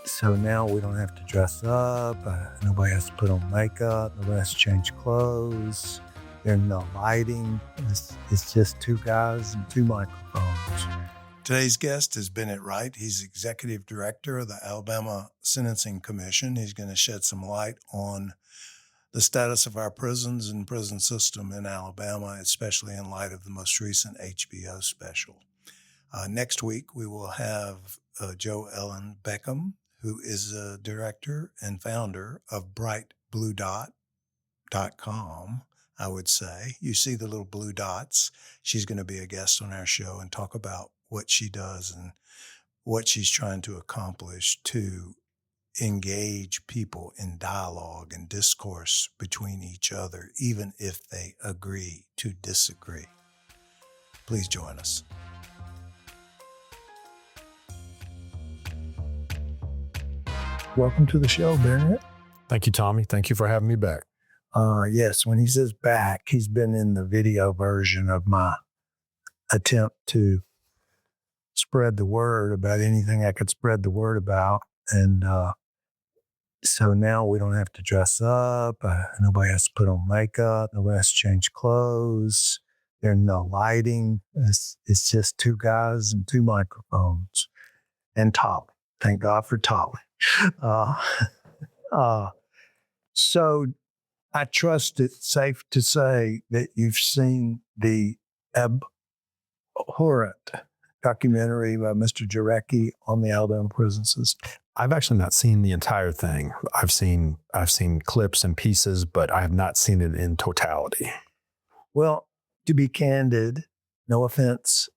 So now we don't have to dress up. Nobody has to put on makeup. Nobody has to change clothes. There's no lighting. It's just two guys and two microphones. Today's guest is Bennet Wright. He's Executive Director of the Alabama Sentencing Commission. He's going to shed some light on the status of our prisons and prison system in Alabama, especially in light of the most recent HBO special. Next week, we will have Joe Ellen Beckham, who is a director and founder of brightbluedot.com, I would say. You see the little blue dots. She's going to be a guest on our show and talk about what she does and what she's trying to accomplish to engage people in dialogue and discourse between each other, even if they agree to disagree. Please join us. Welcome to the show, Bennet. Thank you, Tommy. Thank you for having me back. Yes, when he says back, he's been in the video version of my attempt to spread the word about anything I could spread the word about. And so now we don't have to dress up. Nobody has to put on makeup. Nobody has to change clothes. There's no lighting. It's just two guys and two microphones and Tolly. Thank God for Tolly. So I trust it's safe to say that you've seen the abhorrent documentary by Mr. Jarecki on the Alabama prison system. I've actually not seen the entire thing. I've seen clips and pieces, but I have not seen it in totality. Well, to be candid, no offense,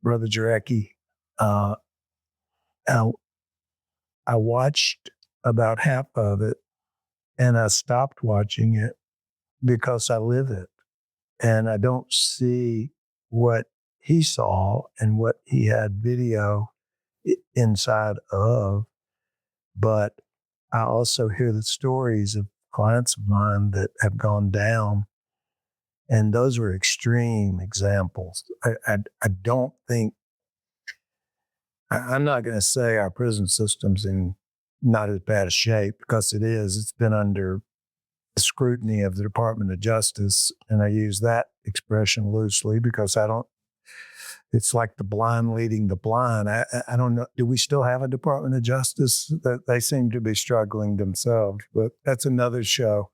Brother Jarecki, I watched about half of it and I stopped watching it because I live it and I don't see what he saw and what he had video inside of. But I also hear the stories of clients of mine that have gone down, and those were extreme examples. I don't think, I'm not going to say our prison system's in not as bad a shape, because it is. It's been under the scrutiny of the Department of Justice, and I use that expression loosely because it's like the blind leading the blind. I don't know. Do we still have a Department of Justice? They seem to be struggling themselves, but that's another show.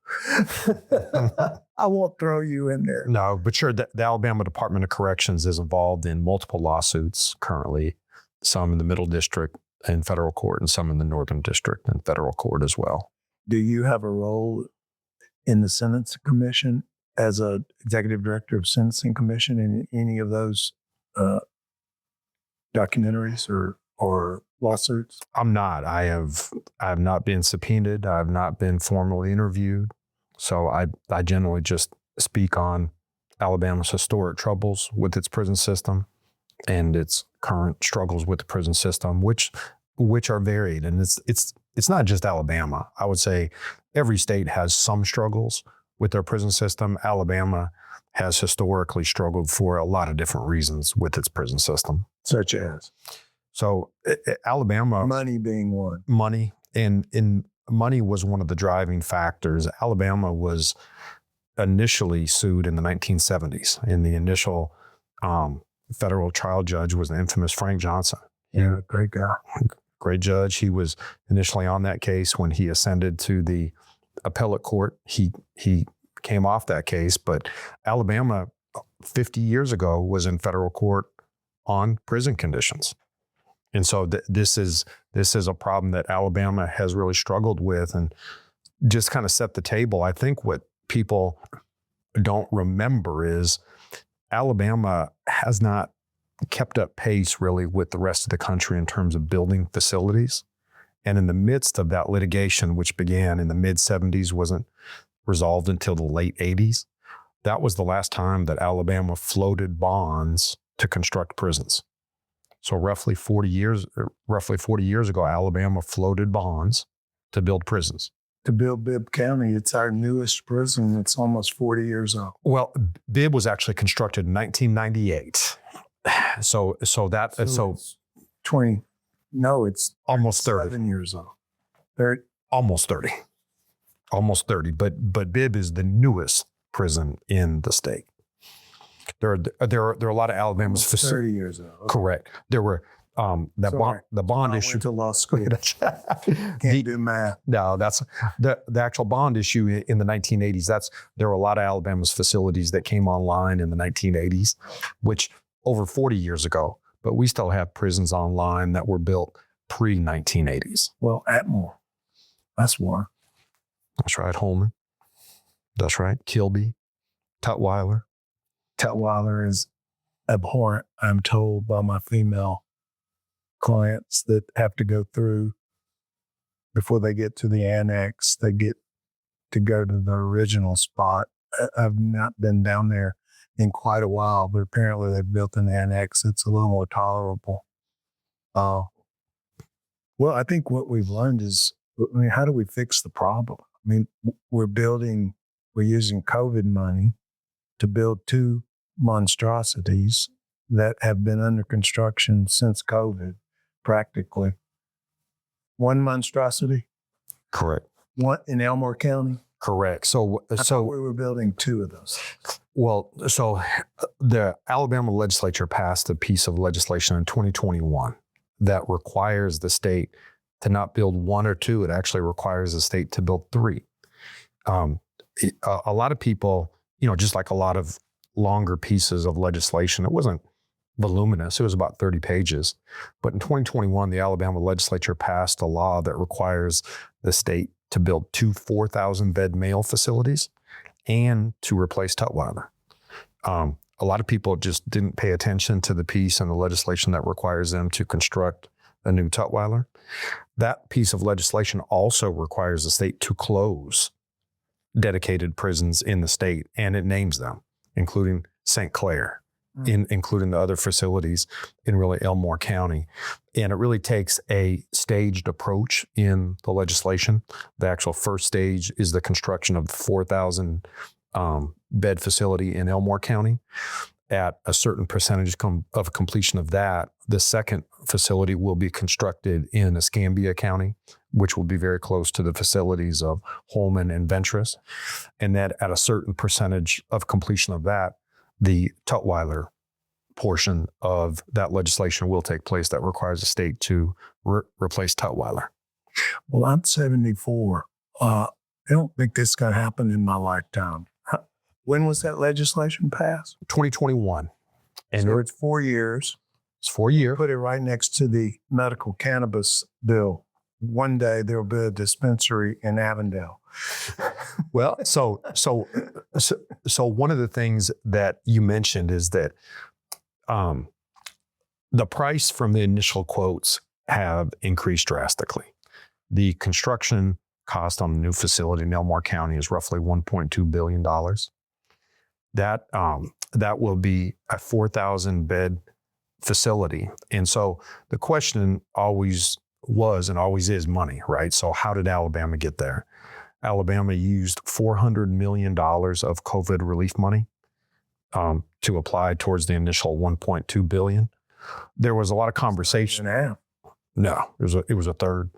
I won't throw you in there. No, but sure, the Alabama Department of Corrections is involved in multiple lawsuits currently, some in the Middle District in federal court and some in the Northern District in federal court as well. Do you have a role in the Sentencing Commission as a executive director of Sentencing Commission in any of those documentaries or lawsuits? I'm not. I have not been subpoenaed. I have not been formally interviewed. So I generally just speak on Alabama's historic troubles with its prison system and its current struggles with the prison system, which are varied. And it's not just Alabama. I would say every state has some struggles with their prison system. Alabama has historically struggled for a lot of different reasons with its prison system. Such as? So Alabama... Money being one. Money. And money was one of the driving factors. Alabama was initially sued in the 1970s. And the initial federal trial judge was the infamous Frank Johnson. Yeah, great guy. Great judge. He was initially on that case. When he ascended to the appellate court, he came off that case, but Alabama 50 years ago was in federal court on prison conditions. And so this is a problem that Alabama has really struggled with, and just kind of set the table. I think what people don't remember is Alabama has not kept up pace really with the rest of the country in terms of building facilities. And in the midst of that litigation, which began in the mid-70s, wasn't resolved until the late 80s. That was the last time that Alabama floated bonds to construct prisons. So roughly 40 years ago, Alabama floated bonds to build prisons. To build Bibb County, it's our newest prison. It's almost 40 years old. Well, Bibb was actually constructed in 1998. So 20 No, it's Almost 30. 7 years old. 30. Almost 30. Almost 30. But Bibb is the newest prison in the state. There are a lot of Alabama's Almost 30 years old. Okay. Correct. There were the bond I issue. went to law school. Can't do math. No, that's the actual bond issue in the 1980s. There were a lot of Alabama's facilities that came online in the 1980s, which over 40 years ago, but we still have prisons online that were built pre-1980s. Well, Atmore. That's one. That's right. Holman. That's right. Kilby. Tutwiler. Tutwiler is abhorrent, I'm told by my female clients that have to go through before they get to the annex. They get to go to the original spot. I've not been down there in quite a while, but apparently they've built an annex. It's a little more tolerable. Well, I think what we've learned is, how do we fix the problem? We're using COVID money to build two monstrosities that have been under construction since COVID, practically. One monstrosity? Correct. One in Elmore County? Correct. So we were building two of those. Well, so the Alabama legislature passed a piece of legislation in 2021 that requires the state to not build one or two. It actually requires the state to build three. A lot of people, just like a lot of longer pieces of legislation, it wasn't voluminous. It was about 30 pages. But in 2021, the Alabama legislature passed a law that requires the state to build two 4,000 bed male facilities and to replace Tutwiler. A lot of people just didn't pay attention to the piece in the legislation that requires them to construct a new Tutwiler. That piece of legislation also requires the state to close dedicated prisons in the state, and it names them, including St. Clair, including the other facilities in really Elmore County. And it really takes a staged approach in the legislation. The actual first stage is the construction of the 4,000 bed facility in Elmore County. At a certain percentage of completion of that, the second facility will be constructed in Escambia County, which will be very close to the facilities of Holman and Ventris. And that at a certain percentage of completion of that, the Tutwiler portion of that legislation will take place that requires the state to replace Tutwiler. Well, I'm 74. I don't think this is going to happen in my lifetime. When was that legislation passed? 2021. And so it's 4 years. It's 4 years. Put it right next to the medical cannabis bill. One day there'll be a dispensary in Avondale. Well, so one of the things that you mentioned is that the price from the initial quotes have increased drastically. The construction cost on the new facility in Elmore County is roughly $1.2 billion. That will be a 4,000 bed facility. And so the question always was and always is money, right? So how did Alabama get there? Alabama used $400 million of COVID relief money to apply towards the initial $1.2 billion. There was a lot of conversation. No, it was a third.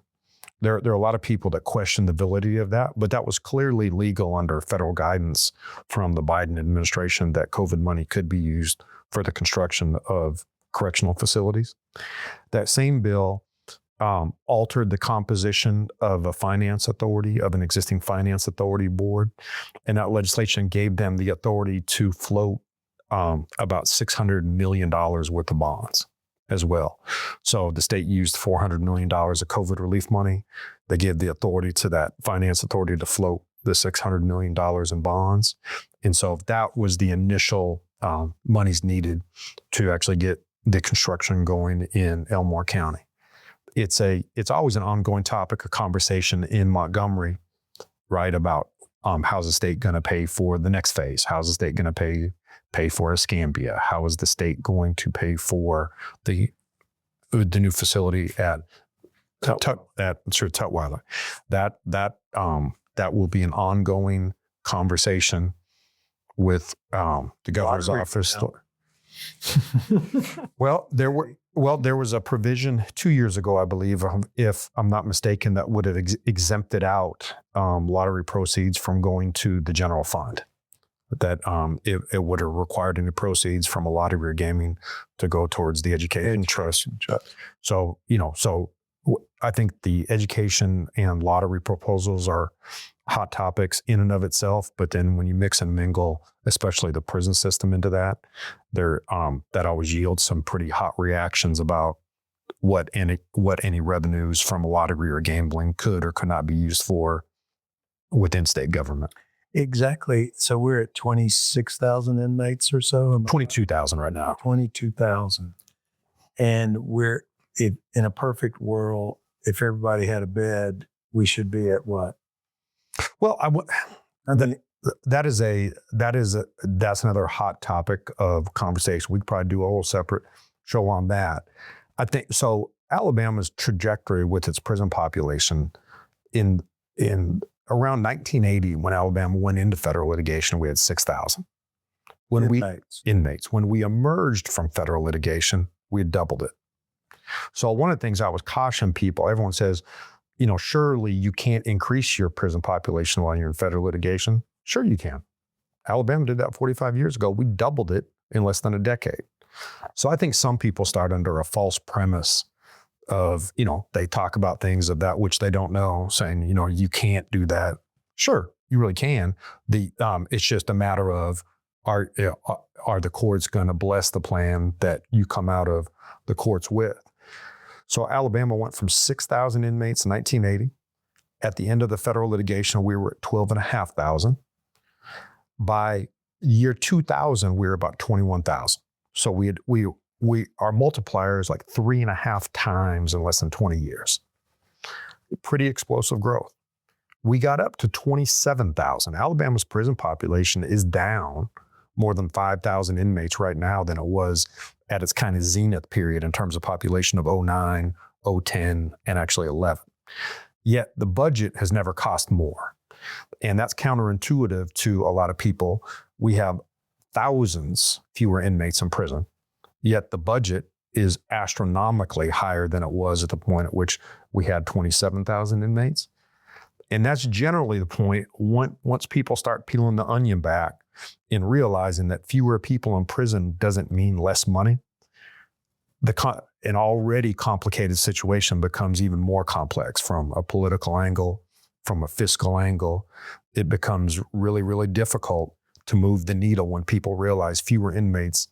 There are a lot of people that question the validity of that, but that was clearly legal under federal guidance from the Biden administration that COVID money could be used for the construction of correctional facilities. That same bill altered the composition of an existing finance authority board, and that legislation gave them the authority to float about $600 million worth of bonds as well. So the state used $400 million of COVID relief money. They gave the authority to that finance authority to float the $600 million in bonds. And so that was the initial monies needed to actually get the construction going in Elmore County. It's always an ongoing topic of conversation in Montgomery, right? About how's the state going to pay for the next phase? How's the state going to pay for Escambia? How is the state going to pay for the new facility at Tutwiler? That will be an ongoing conversation with the governor's office. Well, Well, there was a provision 2 years ago, I believe, if I'm not mistaken, that would have exempted out lottery proceeds from going to the general fund. That it would have required any proceeds from a lottery or gaming to go towards the education trust. So, I think the education and lottery proposals are hot topics in and of itself. But then when you mix and mingle, especially the prison system into that, that always yields some pretty hot reactions about what any revenues from a lottery or gambling could or could not be used for within state government. Exactly. So we're at 26,000 inmates or so. 22,000 right now. 22,000. And in a perfect world, if everybody had a bed, we should be at what? Well, that's another hot topic of conversation. We could probably do a whole separate show on that. I think so. Alabama's trajectory with its prison population in around 1980, when Alabama went into federal litigation, we had 6,000. Inmates. When we emerged from federal litigation, we had doubled it. So one of the things I was caution people, everyone says, surely you can't increase your prison population while you're in federal litigation. Sure you can. Alabama did that 45 years ago. We doubled it in less than a decade. So I think some people start under a false premise of, they talk about things of that which they don't know, saying, you can't do that. Sure, you really can. It's just a matter of, are the courts going to bless the plan that you come out of the courts with? So Alabama went from 6,000 inmates in 1980. At the end of the federal litigation, we were at 12,500. By year 2000, we were about 21,000. So our multiplier is like 3.5 times in less than 20 years. Pretty explosive growth. We got up to 27,000. Alabama's prison population is down more than 5,000 inmates right now than it was at its kind of zenith period in terms of population of 09, 010, and actually 11. Yet the budget has never cost more. And that's counterintuitive to a lot of people. We have thousands fewer inmates in prison, yet the budget is astronomically higher than it was at the point at which we had 27,000 inmates. And that's generally the point once people start peeling the onion back and realizing that fewer people in prison doesn't mean less money. An already complicated situation becomes even more complex from a political angle, from a fiscal angle. It becomes really, really difficult to move the needle when people realize fewer inmates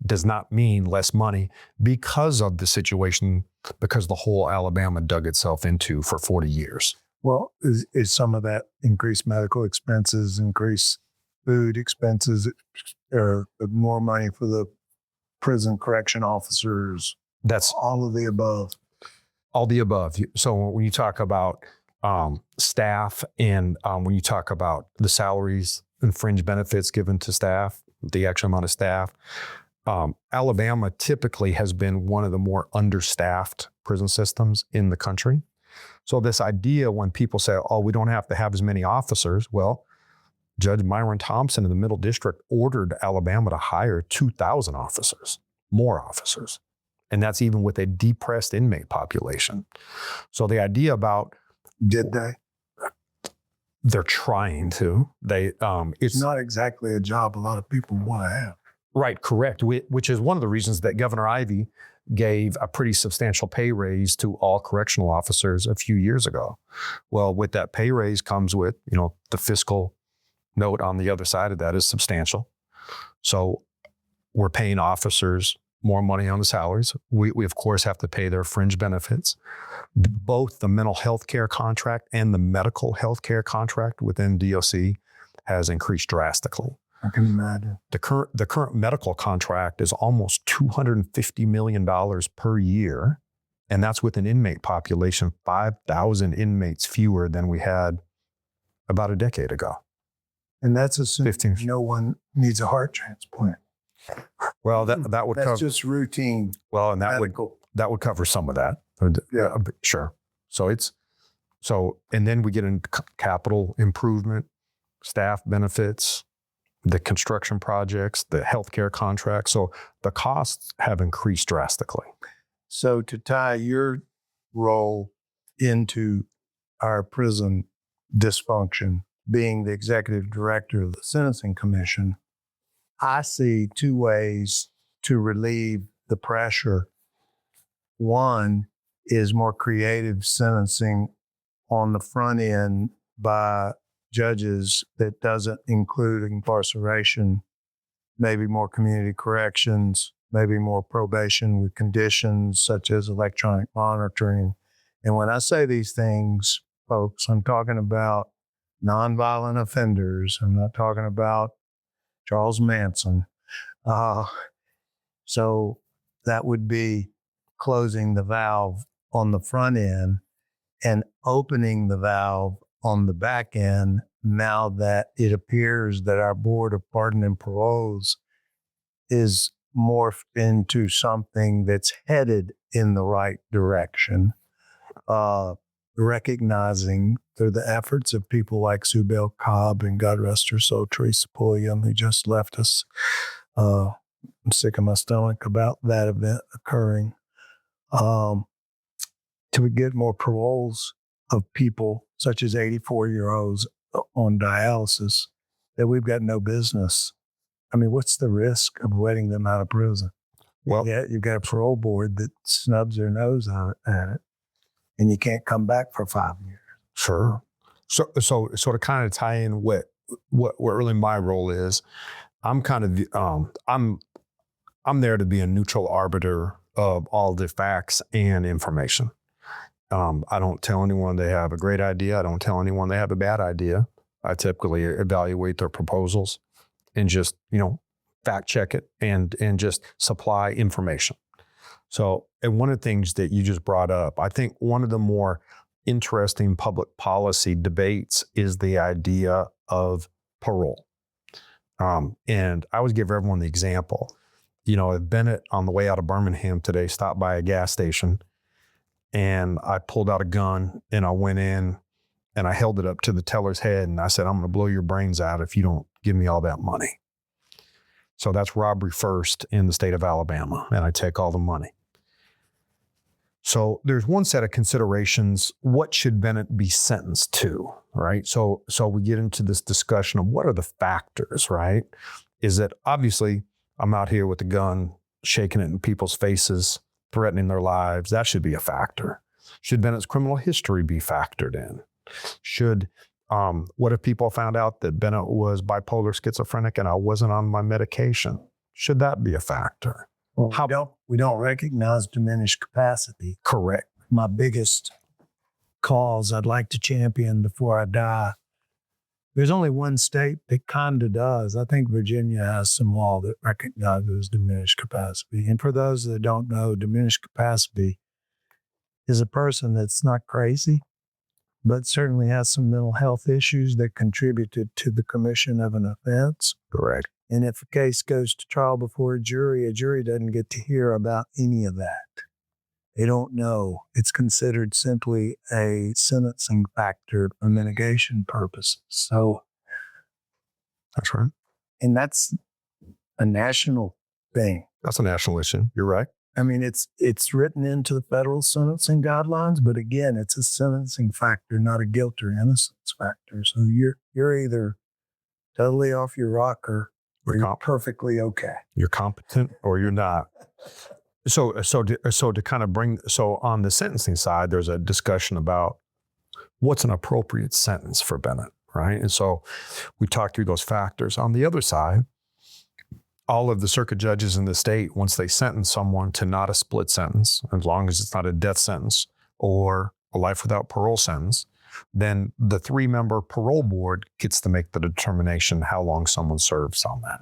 does not mean less money because of the situation, because the whole Alabama dug itself into for 40 years. Well, is some of that increased medical expenses, increased food expenses, or more money for the prison correction officers? That's all of the above. All the above. So when you talk about staff and when you talk about the salaries and fringe benefits given to staff, the actual amount of staff, Alabama typically has been one of the more understaffed prison systems in the country. So this idea when people say, we don't have to have as many officers, well, Judge Myron Thompson in the Middle District ordered Alabama to hire 2,000 officers, more officers. And that's even with a depressed inmate population. So the idea about... Did they? They're trying to. It's not exactly a job a lot of people want to have. Right, correct. Which is one of the reasons that Governor Ivey gave a pretty substantial pay raise to all correctional officers a few years ago. Well, with that pay raise comes with, the fiscal note on the other side of that is substantial. So we're paying officers more money on the salaries. We of course have to pay their fringe benefits. Both the mental health care contract and the medical health care contract within DOC has increased drastically. I can imagine. The current medical contract is almost $250 million per year. And that's with an inmate population, 5,000 inmates fewer than we had about a decade ago. And that's assuming no one needs a heart transplant. Well, that would that's cover just routine. Well, and that would cover some of that. Yeah, sure. And then we get into capital improvement, staff benefits, the construction projects, the healthcare contracts. So the costs have increased drastically. So to tie your role into our prison dysfunction, being the executive director of the Sentencing Commission, I see two ways to relieve the pressure. One is more creative sentencing on the front end by judges that doesn't include incarceration, maybe more community corrections, maybe more probation with conditions such as electronic monitoring. And when I say these things, folks, I'm talking about nonviolent offenders. I'm not talking about Charles Manson. So that would be closing the valve on the front end and opening the valve on the back end now that it appears that our Board of Pardon and Paroles is morphed into something that's headed in the right direction, recognizing through the efforts of people like Sue Bell Cobb and God rest her soul, Teresa Pulliam, who just left us. I'm sick of my stomach about that event occurring. Till we get more paroles of people such as 84-year-olds on dialysis that we've got no business. I mean, what's the risk of letting them out of prison? Well, Yeah, you've got a parole board that snubs their nose at it, and you can't come back for 5 years. sure. So to kind of tie in what really my role is, I'm kind of I'm there to be a neutral arbiter of all the facts and information. I don't tell anyone they have a great idea. I don't tell anyone they have a bad idea. I typically evaluate their proposals and just, fact check it and just supply information. So, and one of the things that you just brought up, I think one of the more interesting public policy debates is the idea of parole. And I always give everyone the example. If Bennet on the way out of Birmingham today stopped by a gas station and I pulled out a gun and I went in and I held it up to the teller's head and I said, I'm going to blow your brains out if you don't give me all that money. So that's robbery first in the state of Alabama, and I take all the money. So there's one set of considerations. What should Bennet be sentenced to, right? So we get into this discussion of what are the factors, right? Is that obviously I'm out here with a gun, shaking it in people's faces, threatening their lives. That should be a factor. Should Bennett's criminal history be factored in? What if people found out that Bennet was bipolar schizophrenic and I wasn't on my medication? Should that be a factor? Well, we don't recognize diminished capacity. Correct. My biggest cause I'd like to champion before I die. There's only one state that kind of does. I think Virginia has some law that recognizes diminished capacity. And for those that don't know, diminished capacity is a person that's not crazy, but certainly has some mental health issues that contributed to the commission of an offense. Correct. And if a case goes to trial before a jury doesn't get to hear about any of that. They don't know. It's considered simply a sentencing factor for mitigation purposes. So that's right. And that's a national thing. That's a national issue. You're right. I mean, it's written into the federal sentencing guidelines, but again, it's a sentencing factor, not a guilt or innocence factor. So you're either totally off your rocker or you're perfectly okay. You're competent or you're not. So to kind of on the sentencing side, there's a discussion about what's an appropriate sentence for Bennet, right? And so we talked through those factors. On the other side, all of the circuit judges in the state, once they sentence someone to not a split sentence, as long as it's not a death sentence or a life without parole sentence, then the 3-member parole board gets to make the determination how long someone serves on that.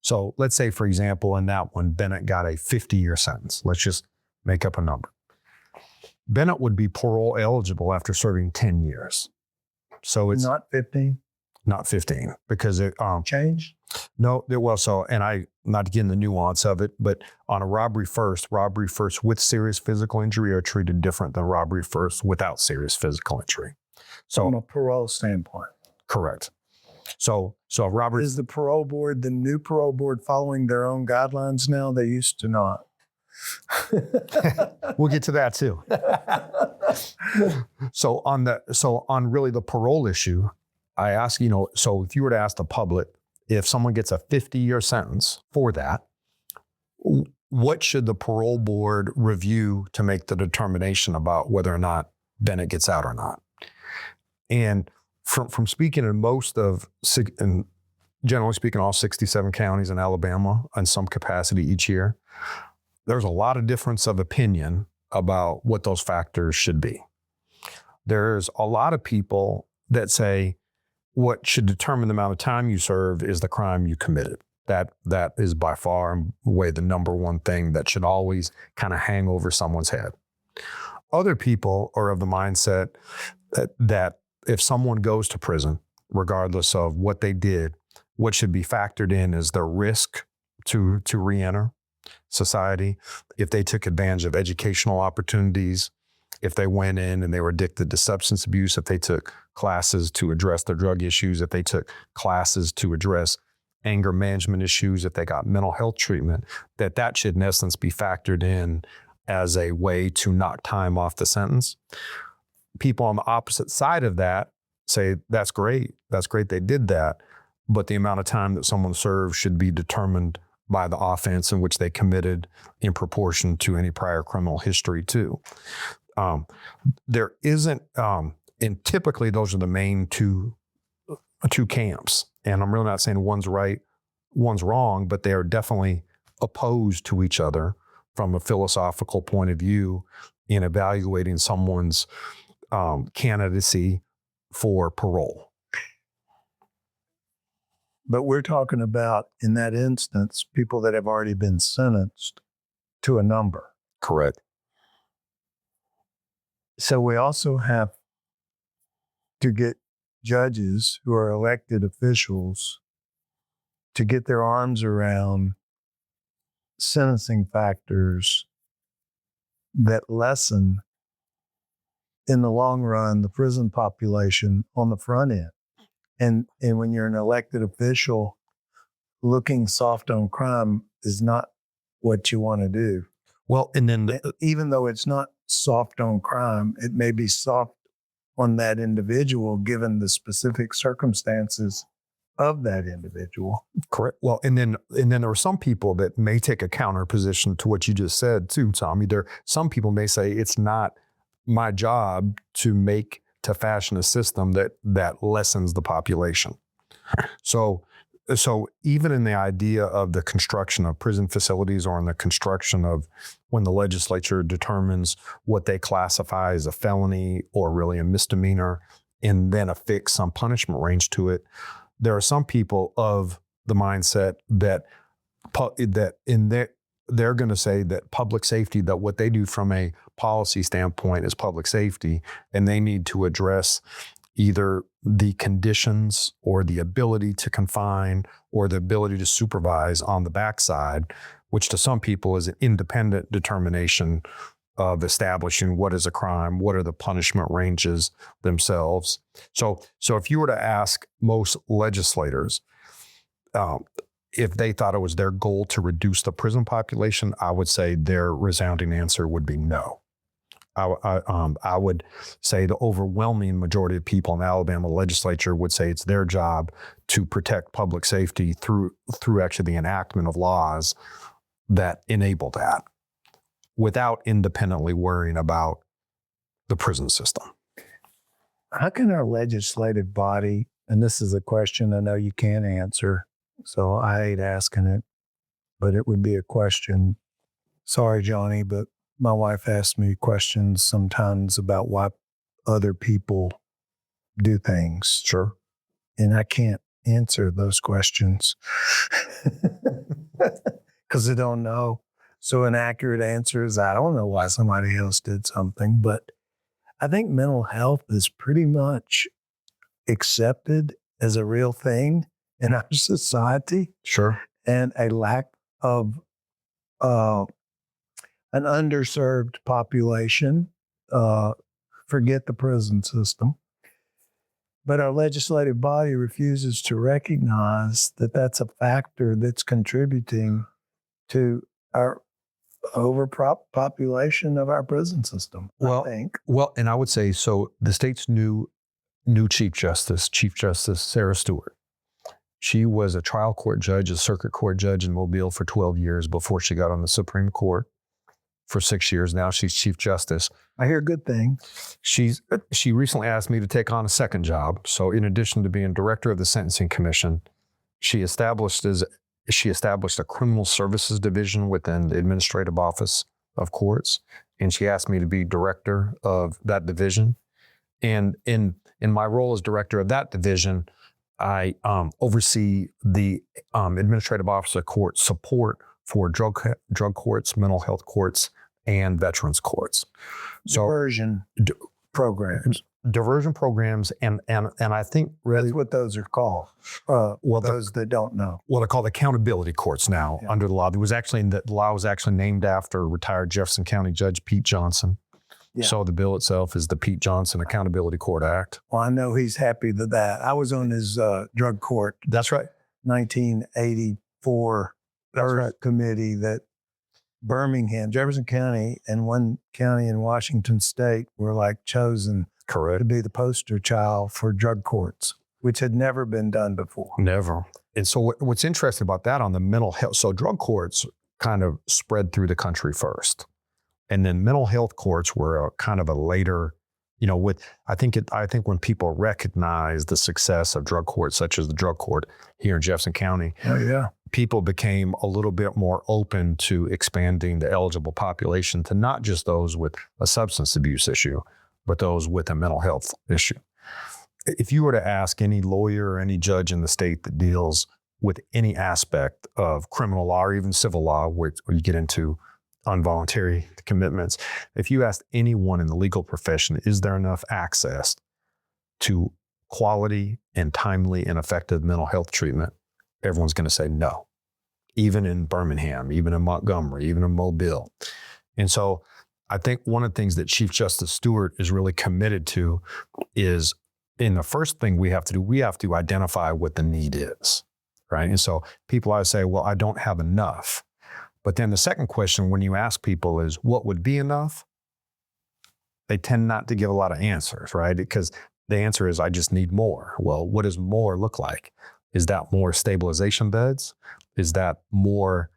So let's say, for example, in that one, Bennet got a 50-year sentence. Let's just make up a number. Bennet would be parole eligible after serving 10 years. So it's not 15? Not 15, because it changed? No, and I, not to get in the nuance of it, but on a robbery first with serious physical injury are treated different than robbery first without serious physical injury. So from a parole standpoint. Correct. So is the parole board, the new parole board, following their own guidelines now? They used to not. We'll get to that too. So on really the parole issue, I ask, so if you were to ask the public, if someone gets a 50-year sentence for that, what should the parole board review to make the determination about whether or not Bennet gets out or not? And from speaking in and generally speaking, all 67 counties in Alabama in some capacity each year, there's a lot of difference of opinion about what those factors should be. There's a lot of people that say what should determine the amount of time you serve is the crime you committed. That is by far and away the number one thing that should always kind of hang over someone's head. Other people are of the mindset that if someone goes to prison, regardless of what they did, what should be factored in is their risk to reenter society, if they took advantage of educational opportunities, if they went in and they were addicted to substance abuse, if they took classes to address their drug issues, if they took classes to address anger management issues, if they got mental health treatment, that should in essence be factored in as a way to knock time off the sentence. People on the opposite side of that say, that's great they did that, but the amount of time that someone serves should be determined by the offense in which they committed in proportion to any prior criminal history too. There isn't, and typically those are the main two camps. And I'm really not saying one's right, one's wrong, but they are definitely opposed to each other from a philosophical point of view in evaluating someone's candidacy for parole. But we're talking about, in that instance, people that have already been sentenced to a number. Correct. So we also have to get judges who are elected officials to get their arms around sentencing factors that lessen, in the long run, the prison population on the front end. And when you're an elected official, looking soft on crime is not what you want to do. Well, and then even though it's not soft on crime, it may be soft on that individual given the specific circumstances of that individual. Correct. Well, and then there are some people that may take a counter position to what you just said too, Tommy. Some people may say it's not my job to fashion a system that lessens the population. So even in the idea of the construction of prison facilities, or in the construction of when the legislature determines what they classify as a felony or really a misdemeanor, and then affix some punishment range to it, there are some people of the mindset that they're going to say that public safety, that what they do from a policy standpoint is public safety, and they need to address either the conditions or the ability to confine or the ability to supervise on the backside, which to some people is an independent determination of establishing what is a crime, what are the punishment ranges themselves. So if you were to ask most legislators, if they thought it was their goal to reduce the prison population, I would say their resounding answer would be no. I would say the overwhelming majority of people in the Alabama legislature would say it's their job to protect public safety through actually the enactment of laws that enable that, without independently worrying about the prison system. How can our legislative body, and this is a question I know you can't answer, so I hate asking it, but it would be a question. Sorry, Johnny, but my wife asks me questions sometimes about why other people do things. Sure. And I can't answer those questions because I don't know. So an accurate answer is, I don't know why somebody else did something. But I think mental health is pretty much accepted as a real thing in our society. Sure. And a lack of an underserved population, forget the prison system. But our legislative body refuses to recognize that that's a factor that's contributing to our overpopulation of our prison system, I think. Well, and I would say, so the state's new Chief Justice Sarah Stewart. She was a trial court judge, a circuit court judge in Mobile for 12 years before she got on the Supreme Court for 6 years. Now she's Chief Justice. I hear good things. She recently asked me to take on a second job. So in addition to being director of the Sentencing Commission, she established a criminal services division within the administrative office of courts. And she asked me to be director of that division. And in my role as director of that division, I oversee the administrative office of court support for drug courts, mental health courts, and veterans courts. So Diversion programs. Diversion programs, and I think really That's what those are called. Those that don't know. what are called accountability courts now under the law. The law was actually named after retired Jefferson County Judge Pete Johnson. Yeah. So the bill itself is the Pete Johnson Accountability Court Act. Well, I know he's happy with that. I was on his drug court That's right. 1984 That's right. committee that Birmingham, Jefferson County, and one county in Washington State were like chosen to Correct. be the poster child for drug courts, which had never been done before. Never. And so what's interesting about that on the mental health, so drug courts kind of spread through the country first. And then mental health courts were a kind of a later, I think when people recognize the success of drug courts, such as the drug court here in Jefferson County, Oh, yeah. people became a little bit more open to expanding the eligible population to not just those with a substance abuse issue, but those with a mental health issue. If you were to ask any lawyer or any judge in the state that deals with any aspect of criminal law or even civil law, where you get into involuntary commitments, if you asked anyone in the legal profession, is there enough access to quality and timely and effective mental health treatment? Everyone's going to say no, even in Birmingham, even in Montgomery, even in Mobile. And so I think one of the things that Chief Justice Stewart is really committed to is, in the first thing we have to do, we have to identify what the need is, right? And so people always say, well, I don't have enough. But then the second question when you ask people is, what would be enough? They tend not to give a lot of answers, right? Because the answer is, I just need more. Well, what does more look like? Is that more stabilization beds? Is that more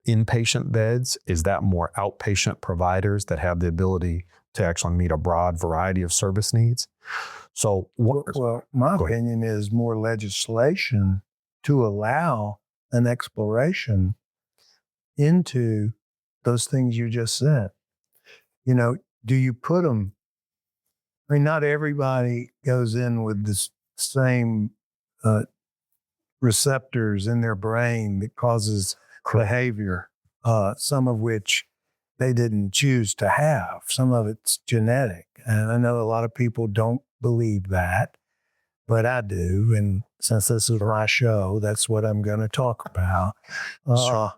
inpatient beds? Is that more outpatient providers that have the ability to actually meet a broad variety of service needs? So, Well, my Go ahead. opinion is more legislation to allow an exploration into those things you just said. Do you put them? I mean, not everybody goes in with the same receptors in their brain that causes behavior, some of which they didn't choose to have. Some of it's genetic. And I know a lot of people don't believe that, but I do. And since this is my show, that's what I'm going to talk about. Sure.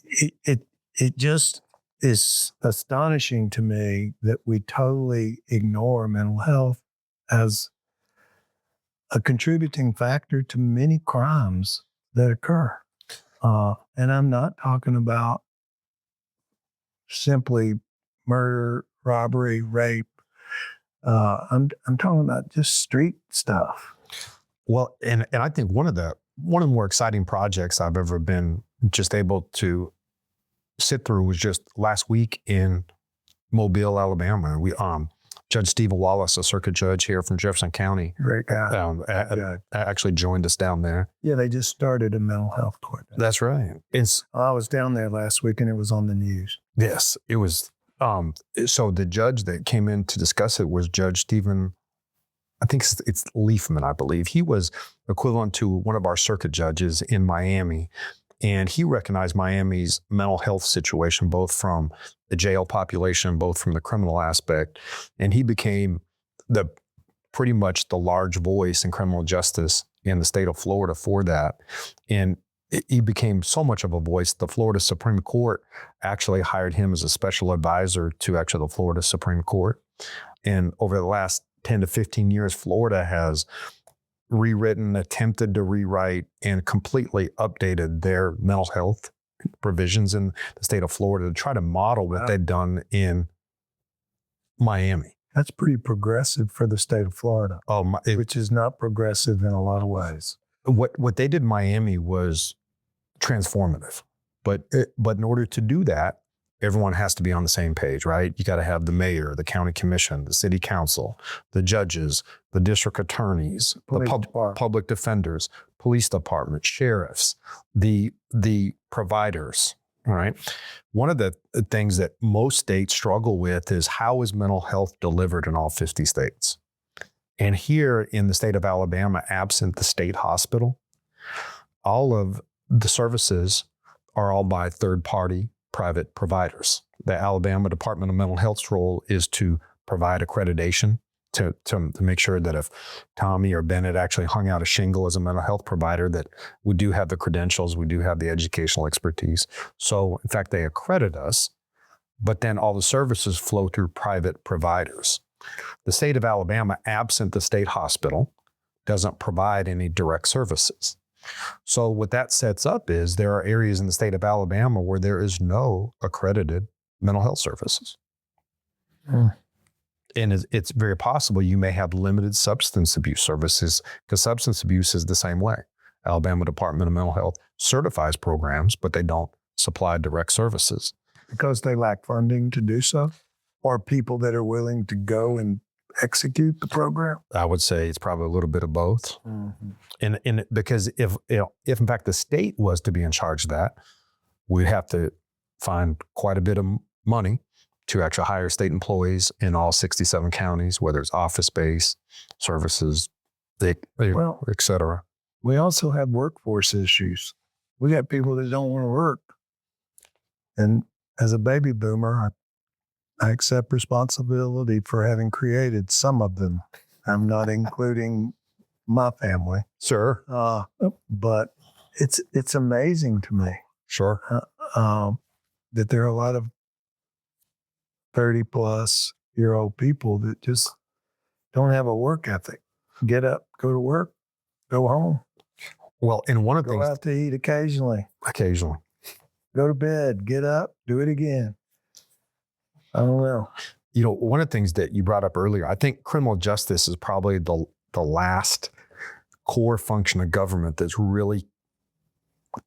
It just is astonishing to me that we totally ignore mental health as a contributing factor to many crimes that occur. And I'm not talking about simply murder, robbery, rape. I'm talking about just street stuff. Well, and I think one of the more exciting projects I've ever been just able to sit through was just last week in Mobile, Alabama. We Judge Stephen Wallace, a circuit judge here from Jefferson County, Great guy. actually joined us down there. Yeah, they just started a mental health court. That's right. I was down there last week and it was on the news. Yes, it was. So the judge that came in to discuss it was Judge Stephen, I think it's Leafman, I believe. He was equivalent to one of our circuit judges in Miami. And he recognized Miami's mental health situation, both from the jail population, both from the criminal aspect. And he became pretty much the large voice in criminal justice in the state of Florida for that. And he became so much of a voice. The Florida Supreme Court actually hired him as a special advisor to actually the Florida Supreme Court. And over the last 10 to 15 years, Florida has rewritten, attempted to rewrite, and completely updated their mental health provisions in the state of Florida to try to model what they'd done in Miami. That's pretty progressive for the state of Florida, which is not progressive in a lot of ways. What they did in Miami was transformative, but in order to do that, everyone has to be on the same page, right? You got to have the mayor, the county commission, the city council, the judges, the district attorneys, the public defenders, police department, sheriffs, the providers, all right? One of the things that most states struggle with is how is mental health delivered in all 50 states? And here in the state of Alabama, absent the state hospital, all of the services are all by third-party private providers. The Alabama Department of Mental Health's role is to provide accreditation to make sure that if Tommy or Bennett actually hung out a shingle as a mental health provider, that we do have the credentials, we do have the educational expertise. So in fact, they accredit us, but then all the services flow through private providers. The state of Alabama, absent the state hospital, doesn't provide any direct services. So what that sets up is there are areas in the state of Alabama where there is no accredited mental health services. And it's very possible you may have limited substance abuse services, because substance abuse is the same way. Alabama Department of Mental Health certifies programs, but they don't supply direct services. Because they lack funding to do so? Or people that are willing to go and execute the program? I would say it's probably a little bit of both. Mm-hmm. And because if in fact the state was to be in charge of that, we'd have to find quite a bit of money to actually hire state employees in all 67 counties, whether it's office-based services, et cetera. We also have workforce issues. We got people that don't want to work. And as a baby boomer, I accept responsibility for having created some of them. I'm not including my family. Sure. But it's amazing to me. Sure. That there are a lot of 30-plus-year-old people that just don't have a work ethic. Get up, go to work, go home. Well, and one of the things... Go out to eat occasionally. Occasionally. Go to bed, get up, do it again. I don't know. You know, one of the things that you brought up earlier, I think criminal justice is probably the last core function of government that's really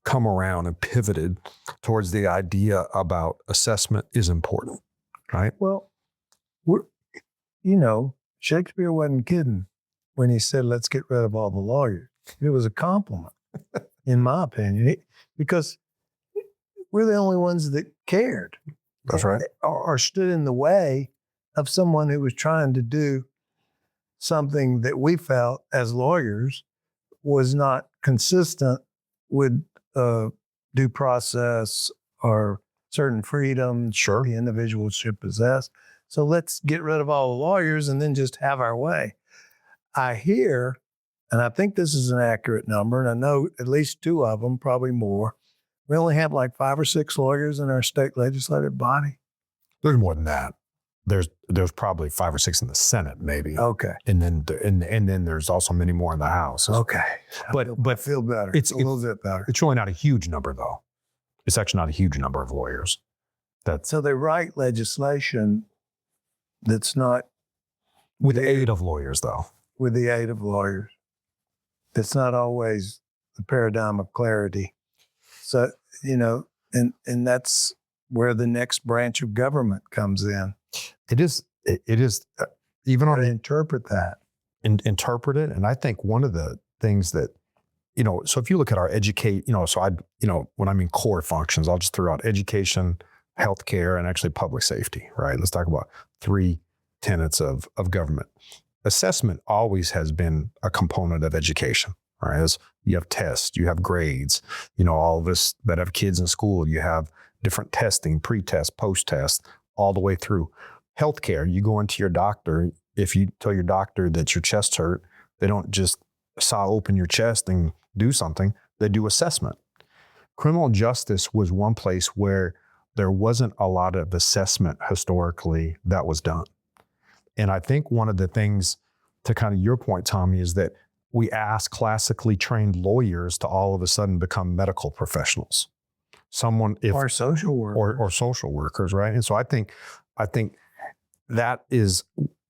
come around and pivoted towards the idea about assessment is important, right? Well, Shakespeare wasn't kidding when he said, let's get rid of all the lawyers. It was a compliment, in my opinion, because we're the only ones that cared. That's right. Or stood in the way of someone who was trying to do something that we felt as lawyers was not consistent with due process or certain freedoms the individual should possess. So let's get rid of all the lawyers and then just have our way. I hear, and I think this is an accurate number, and I know at least 2 of them, probably more, we only have like 5 or 6 lawyers in our state legislative body. There's more than that. There's probably 5 or 6 in the Senate, maybe. Okay. And then there's also many more in the House. Okay. But I feel better. It's a little bit better. It's really not a huge number, though. It's actually not a huge number of lawyers. So they write legislation that's not with the aid of lawyers, though. With the aid of lawyers. That's not always the paradigm of clarity. So, and that's where the next branch of government comes in. It is even on interpret that. Interpret it. And I think one of the things that, so if you look at our when I mean core functions, I'll just throw out education, healthcare, and actually public safety, right? Let's talk about 3 tenets of government. Assessment always has been a component of education. Right? As you have tests, you have grades, all of us that have kids in school, you have different testing, pre-test, post-test, all the way through. Healthcare, you go into your doctor, if you tell your doctor that your chest hurt, they don't just saw open your chest and do something, they do assessment. Criminal justice was one place where there wasn't a lot of assessment historically that was done. And I think one of the things, to kind of your point, Tommy, is that we ask classically trained lawyers to all of a sudden become medical professionals. Or social work. Or social workers, right? And so I think that is,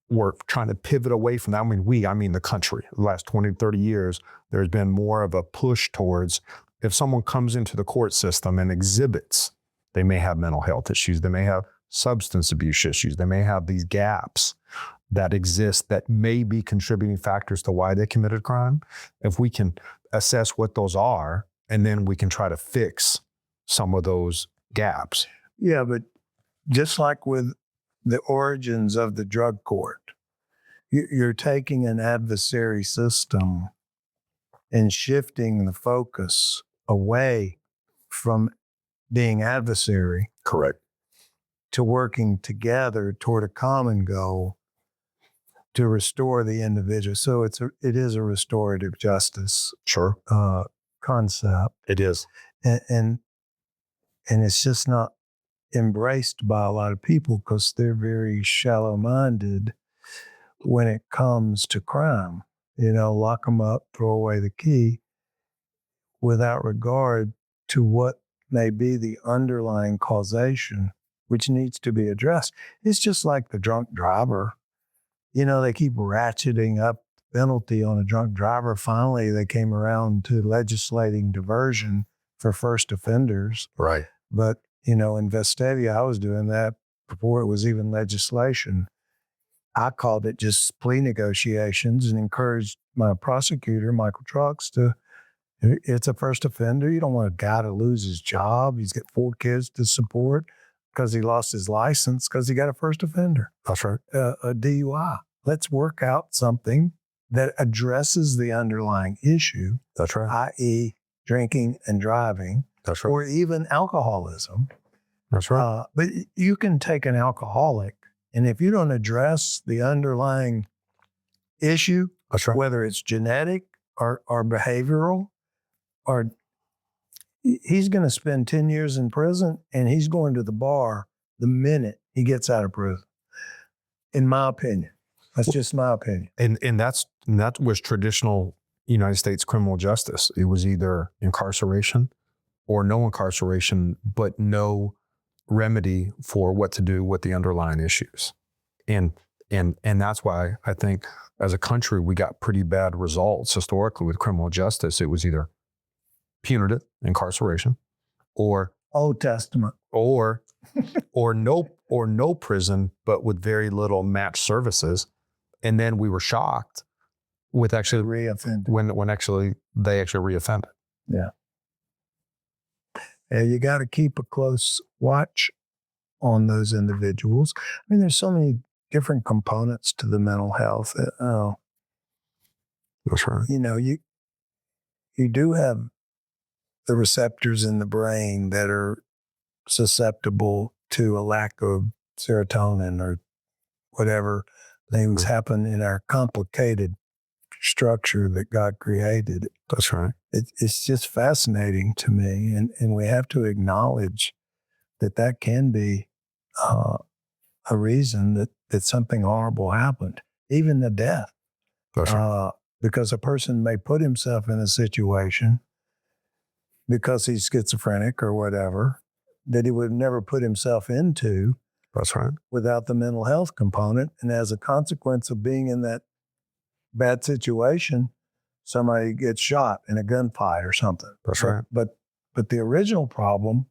we're trying to pivot away from that. I mean the country. The last 20, 30 years, there's been more of a push towards, if someone comes into the court system and exhibits, they may have mental health issues, they may have substance abuse issues, they may have these gaps that exist that may be contributing factors to why they committed crime. If we can assess what those are, and then we can try to fix some of those gaps. Yeah, but just like with the origins of the drug court, you're taking an adversary system and shifting the focus away from being adversary. Correct. To working together toward a common goal to restore the individual. So it is a restorative justice Sure. Concept. It is. And it's just not embraced by a lot of people because they're very shallow-minded when it comes to crime. Lock them up, throw away the key, without regard to what may be the underlying causation, which needs to be addressed. It's just like the drunk driver. They keep ratcheting up the penalty on a drunk driver. Finally, they came around to legislating diversion for first offenders. Right. But, in Vestavia, I was doing that before it was even legislation. I called it just plea negotiations and encouraged my prosecutor, Michael Trucks, it's a first offender. You don't want a guy to lose his job. He's got 4 kids to support because he lost his license because he got a first offender. That's right. A DUI. Let's work out something that addresses the underlying issue. That's right. i.e. drinking and driving. That's right. Or even alcoholism. That's right. But you can take an alcoholic, and if you don't address the underlying issue, That's right. whether it's genetic or behavioral, or he's going to spend 10 years in prison, and he's going to the bar the minute he gets out of prison, in my opinion. That's just my opinion. And that was traditional United States criminal justice. It was either incarceration or no incarceration, but no remedy for what to do with the underlying issues. And that's why I think as a country, we got pretty bad results historically with criminal justice. It was either punitive incarceration or Old Testament, or no prison, but with very little match services. And then we were shocked with actually reoffended when they actually reoffended. Yeah. You got to keep a close watch on those individuals. There's so many different components to the mental health. That's right. You do have the receptors in the brain that are susceptible to a lack of serotonin or whatever things happen in our complicated structure that God created. That's right. It's just fascinating to me. And we have to acknowledge that can be a reason that something horrible happened, even the death. That's right. Because a person may put himself in a situation because he's schizophrenic or whatever that he would never put himself into. That's right. Without the mental health component. And as a consequence of being in that bad situation, somebody gets shot in a gunfight or something. That's right. But the original problem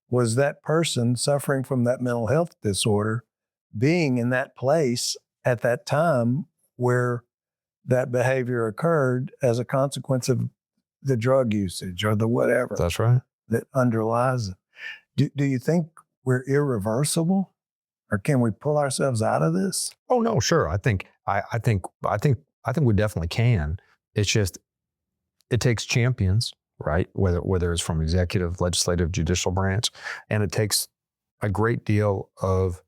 was that person suffering from that mental health disorder being in that place at that time where that behavior occurred as a consequence of the drug usage or the whatever. That's right. That underlies it. Do you think we're irreversible? Or can we pull ourselves out of this? Oh no, sure. I think we definitely can. It's just it takes champions, right? Whether it's from executive, legislative, judicial branch, and it takes a great deal of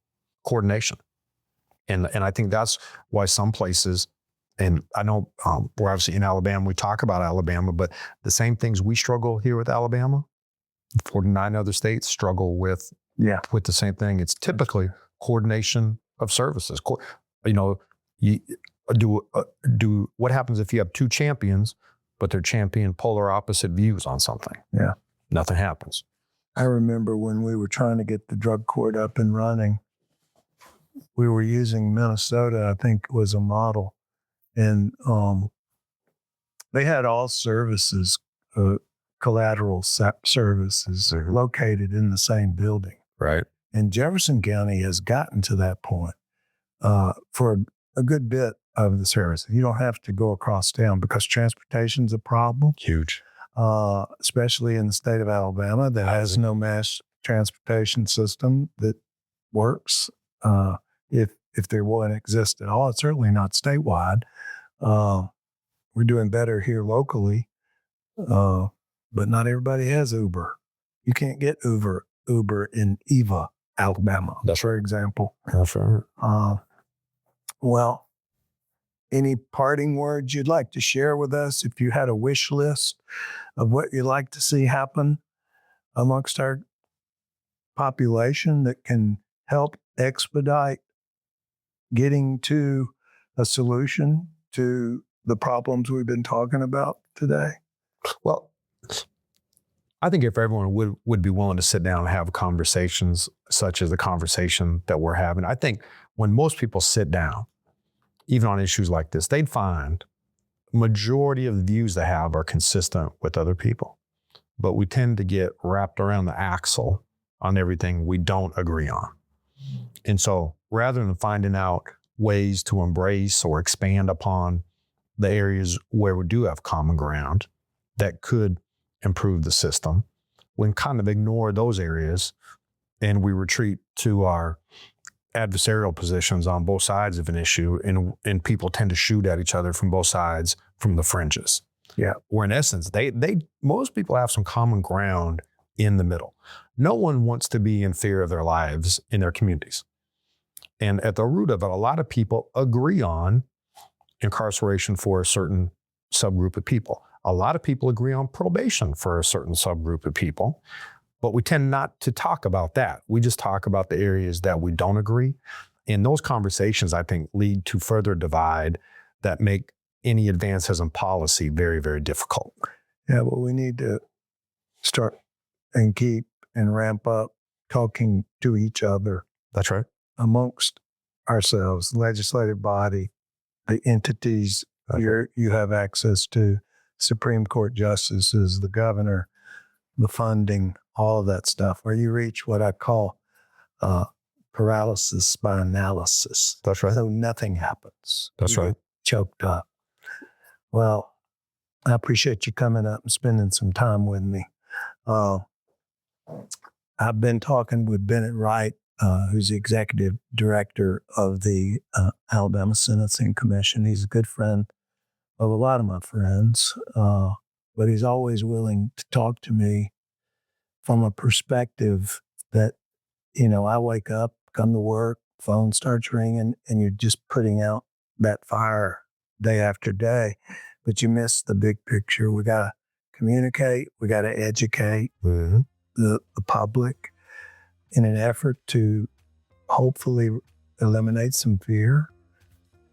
coordination. And I think that's why some places, and I know we're obviously in Alabama, we talk about Alabama, but the same things we struggle here with Alabama, 49 other states struggle with the same thing. It's typically coordination of services. do what happens if you have two champions, but they're champion polar opposite views on something? Yeah. Nothing happens. I remember when we were trying to get the drug court up and running, we were using Minnesota, I think was a model. And they had all services, collateral services located in the same building. Right. And Jefferson County has gotten to that point for a good bit of the services. You don't have to go across town because transportation's a problem. Huge. Especially in the state of Alabama that has no mass transportation system that works. If there one exists at all, it's certainly not statewide. We're doing better here locally, but not everybody has Uber. You can't get Uber in Eva, Alabama, That's for example. That's right. Well, any parting words you'd like to share with us? If you had a wish list of what you'd like to see happen amongst our population that can help expedite getting to a solution to the problems we've been talking about today? Well, I think if everyone would be willing to sit down and have conversations such as the conversation that we're having, I think when most people sit down, even on issues like this, they'd find majority of the views they have are consistent with other people. But we tend to get wrapped around the axle on everything we don't agree on. And so rather than finding out ways to embrace or expand upon the areas where we do have common ground that could improve the system, we kind of ignore those areas and we retreat to our adversarial positions on both sides of an issue, and people tend to shoot at each other from both sides, from the fringes. Yeah. Where in essence, most people have some common ground in the middle. No one wants to be in fear of their lives in their communities. And at the root of it, a lot of people agree on incarceration for a certain subgroup of people. A lot of people agree on probation for a certain subgroup of people, but we tend not to talk about that. We just talk about the areas that we don't agree. And those conversations, I think, lead to further divide that make any advances in policy very, very difficult. Yeah, well, we need to start and keep and ramp up talking to each other. That's right. Amongst ourselves, legislative body, the entities you have access to, Supreme Court justices, the governor, the funding, all of that stuff, where you reach what I call paralysis by analysis. That's right. So nothing happens. That's You right. get choked up. Well, I appreciate you coming up and spending some time with me. I've been talking with Bennet Wright, who's the executive director of the Alabama Sentencing Commission. He's a good friend of a lot of my friends, but he's always willing to talk to me from a perspective that, I wake up, come to work, phone starts ringing, and you're just putting out that fire day after day, but you miss the big picture. We got to communicate. We got to educate the public in an effort to hopefully eliminate some fear,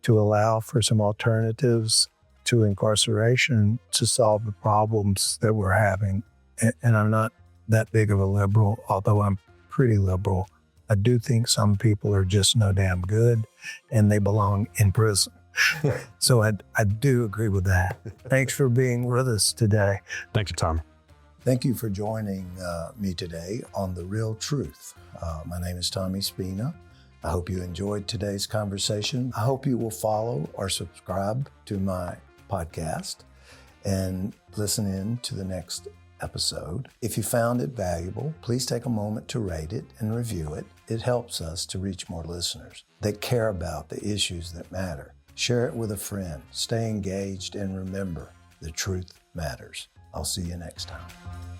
to allow for some alternatives to incarceration to solve the problems that we're having. And I'm not that big of a liberal, although I'm pretty liberal. I do think some people are just no damn good and they belong in prison. So I do agree with that. Thanks for being with us today. Thank you, Tommy. Thank you for joining me today on The Real Truth. My name is Tommy Spina. I hope you enjoyed today's conversation. I hope you will follow or subscribe to my podcast and listen in to the next episode. If you found it valuable, please take a moment to rate it and review it. It helps us to reach more listeners that care about the issues that matter. Share it with a friend. Stay engaged and remember, the truth matters. I'll see you next time.